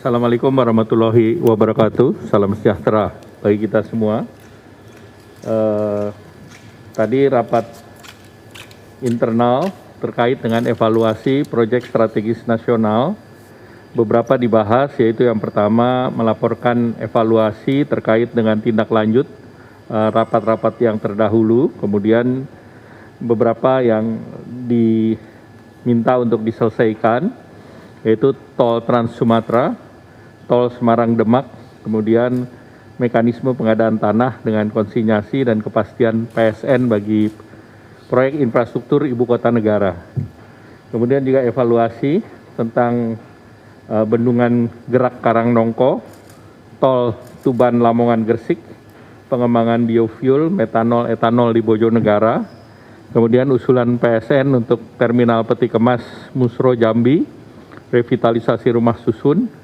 Assalamualaikum warahmatullahi wabarakatuh. Salam sejahtera bagi kita semua. Tadi rapat internal terkait dengan evaluasi proyek strategis nasional. Beberapa dibahas, yaitu yang pertama melaporkan evaluasi terkait dengan tindak lanjut rapat-rapat yang terdahulu, kemudian beberapa yang diminta untuk diselesaikan, yaitu tol Trans Sumatera, tol Semarang-Demak, kemudian mekanisme pengadaan tanah dengan konsinyasi dan kepastian PSN bagi proyek infrastruktur ibu kota negara. Kemudian juga evaluasi tentang bendungan Gerak Karangnongko, tol Tuban Lamongan Gresik, pengembangan biofuel, metanol, etanol di Bojonegara, kemudian usulan PSN untuk terminal peti kemas Musro Jambi, revitalisasi rumah susun,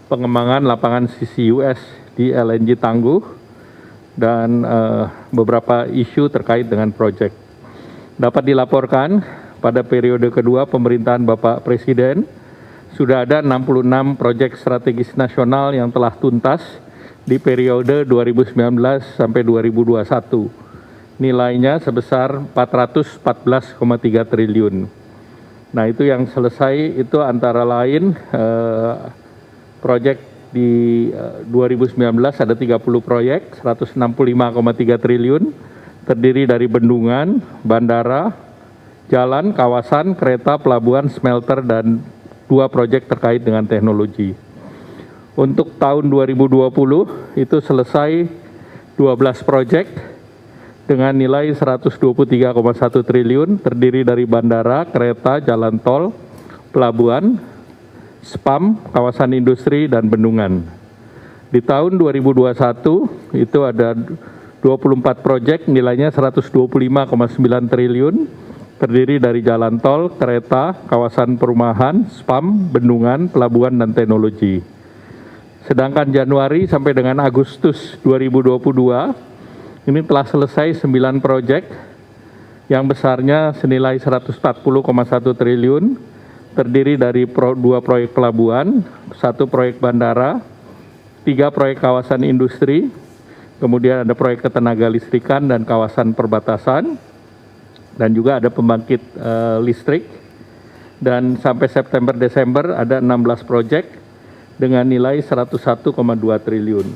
pengembangan lapangan CCUS di LNG Tangguh, dan beberapa isu terkait dengan proyek. Dapat dilaporkan pada periode kedua pemerintahan Bapak Presiden, sudah ada 66 proyek strategis nasional yang telah tuntas di periode 2019 sampai 2021. Nilainya sebesar 414,3 triliun. Nah, itu yang selesai itu antara lain proyek di 2019 ada 30 proyek, 165,3 triliun, terdiri dari bendungan, bandara, jalan, kawasan, kereta, pelabuhan, smelter, dan 2 proyek terkait dengan teknologi. Untuk tahun 2020 itu selesai 12 proyek dengan nilai 123,1 triliun, terdiri dari bandara, kereta, jalan tol, pelabuhan, spam, kawasan industri, dan bendungan. Di tahun 2021 itu ada 24 proyek nilainya 125,9 triliun, terdiri dari jalan tol, kereta, kawasan perumahan, spam, bendungan, pelabuhan, dan teknologi. Sedangkan Januari sampai dengan Agustus 2022 ini telah selesai 9 proyek yang besarnya senilai 140,1 triliun, terdiri dari 2 proyek pelabuhan, 1 proyek bandara, 3 proyek kawasan industri, kemudian ada proyek ketenaga listrikan dan kawasan perbatasan, dan juga ada pembangkit listrik. Dan sampai September-Desember ada 16 proyek dengan nilai 101,2 triliun.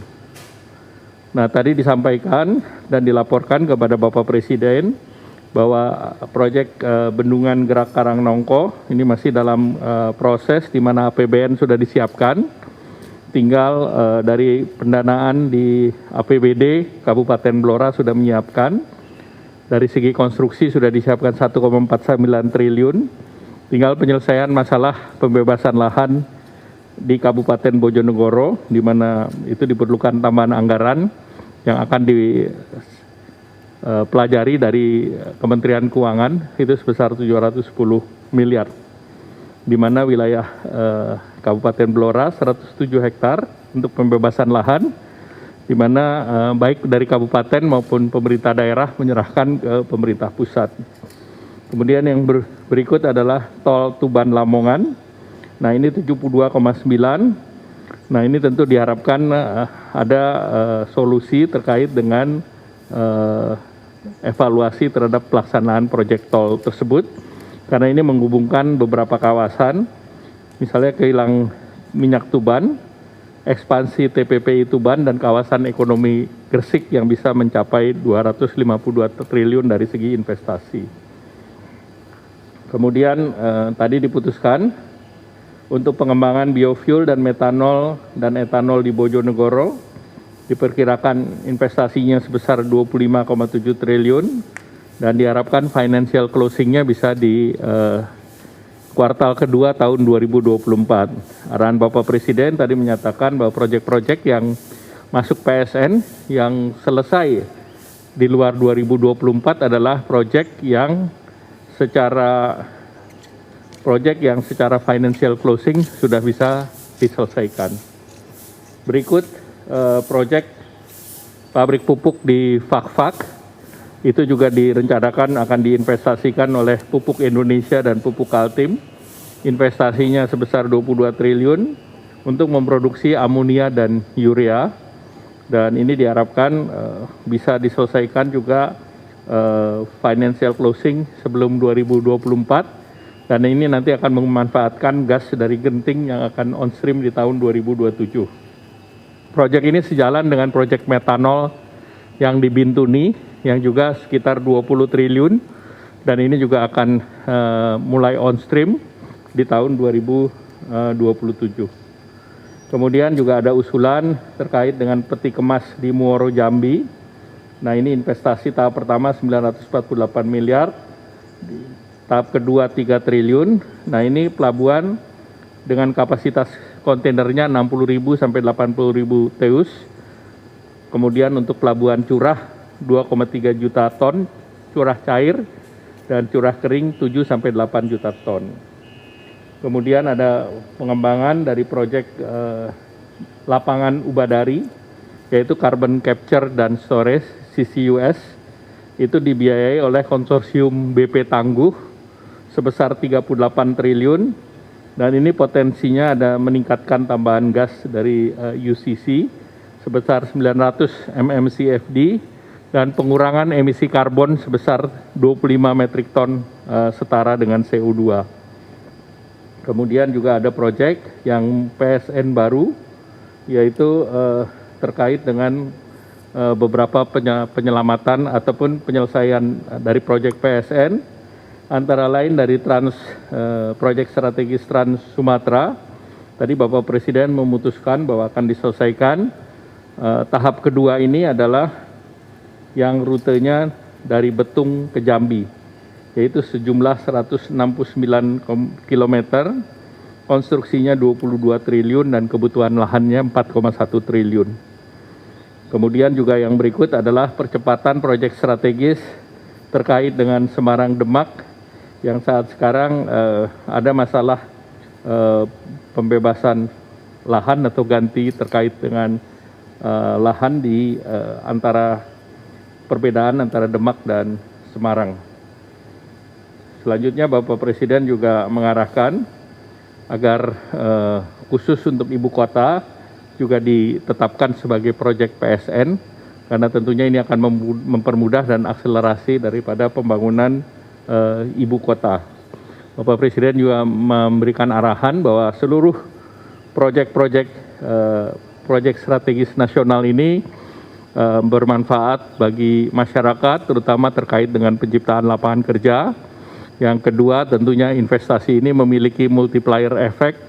Nah, tadi disampaikan dan dilaporkan kepada Bapak Presiden bahwa proyek bendungan Gerak Karangnongko ini masih dalam proses di mana APBN sudah disiapkan. Tinggal dari pendanaan di APBD Kabupaten Blora sudah menyiapkan. Dari segi konstruksi sudah disiapkan 1,49 triliun. Tinggal penyelesaian masalah pembebasan lahan di Kabupaten Bojonegoro, di mana itu diperlukan tambahan anggaran yang akan dipelajari dari Kementerian Keuangan, itu sebesar 710 miliar, di mana wilayah Kabupaten Blora 107 hektar untuk pembebasan lahan, di mana baik dari kabupaten maupun pemerintah daerah menyerahkan ke pemerintah pusat. Kemudian yang berikut adalah tol Tuban Lamongan. Nah, ini 72,9. Nah, ini tentu diharapkan ada solusi terkait dengan evaluasi terhadap pelaksanaan proyek tol tersebut, karena ini menghubungkan beberapa kawasan, misalnya kilang minyak Tuban, ekspansi TPPI Tuban, dan kawasan ekonomi Gresik yang bisa mencapai 252 triliun dari segi investasi. Kemudian tadi diputuskan untuk pengembangan biofuel dan metanol dan etanol di Bojonegoro, diperkirakan investasinya sebesar 25,7 triliun dan diharapkan financial closing-nya bisa di kuartal kedua tahun 2024. Arahan Bapak Presiden tadi menyatakan bahwa proyek-proyek yang masuk PSN yang selesai di luar 2024 adalah proyek yang secara financial closing sudah bisa diselesaikan. Berikut proyek pabrik pupuk di Fakfak, itu juga direncanakan akan diinvestasikan oleh Pupuk Indonesia dan Pupuk Kaltim. Investasinya sebesar 22 triliun, untuk memproduksi amonia dan urea, dan ini diharapkan bisa diselesaikan juga financial closing sebelum 2024, dan ini nanti akan memanfaatkan gas dari Genting yang akan on stream di tahun 2027. Proyek ini sejalan dengan proyek metanol yang di Bintuni yang juga sekitar 20 triliun, dan ini juga akan mulai on stream di tahun 2027. Kemudian juga ada usulan terkait dengan peti kemas di Muaro Jambi. Nah, ini investasi tahap pertama 948 miliar, tahap kedua 3 triliun. Nah, ini pelabuhan dengan kapasitas kontainernya 60.000 sampai 80.000 TEUs. Kemudian untuk pelabuhan curah 2,3 juta ton curah cair, dan curah kering 7 sampai 8 juta ton. Kemudian ada pengembangan dari proyek lapangan Ubadari, yaitu Carbon Capture dan Storage CCUS, itu dibiayai oleh konsorsium BP Tangguh sebesar 38 triliun, dan ini potensinya ada meningkatkan tambahan gas dari UCC sebesar 900 mmCFD dan pengurangan emisi karbon sebesar 25 metrik ton setara dengan CO2. Kemudian juga ada proyek yang PSN baru, yaitu terkait dengan beberapa penyelamatan ataupun penyelesaian dari proyek PSN, antara lain dari proyek strategis Trans Sumatera. Tadi Bapak Presiden memutuskan bahwa akan diselesaikan. Tahap kedua ini adalah yang rutenya dari Betung ke Jambi, yaitu sejumlah 169 km, konstruksinya 22 triliun dan kebutuhan lahannya 4,1 triliun. Kemudian juga yang berikut adalah percepatan proyek strategis terkait dengan Semarang Demak, yang saat sekarang ada masalah pembebasan lahan atau ganti terkait dengan lahan di perbedaan antara Demak dan Semarang. Selanjutnya Bapak Presiden juga mengarahkan agar khusus untuk ibu kota juga ditetapkan sebagai proyek PSN, karena tentunya ini akan mempermudah dan akselerasi daripada pembangunan ibu kota. Bapak Presiden juga memberikan arahan bahwa seluruh proyek strategis nasional ini bermanfaat bagi masyarakat, terutama terkait dengan penciptaan lapangan kerja. Yang kedua, tentunya investasi ini memiliki multiplier effect,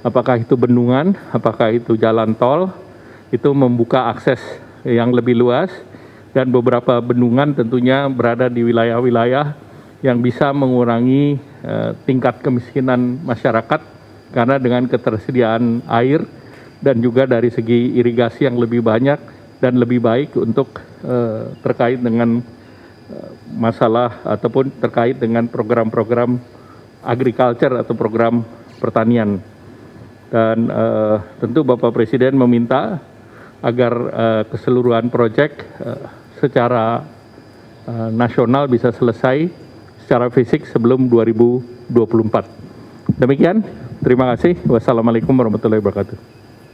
apakah itu bendungan, apakah itu jalan tol, itu membuka akses yang lebih luas, dan beberapa bendungan tentunya berada di wilayah-wilayah yang bisa mengurangi tingkat kemiskinan masyarakat, karena dengan ketersediaan air dan juga dari segi irigasi yang lebih banyak dan lebih baik untuk terkait dengan masalah ataupun terkait dengan program-program agriculture atau program pertanian. Dan tentu Bapak Presiden meminta agar keseluruhan proyek secara nasional bisa selesai secara fisik sebelum 2024. Demikian, terima kasih. Wassalamualaikum warahmatullahi wabarakatuh.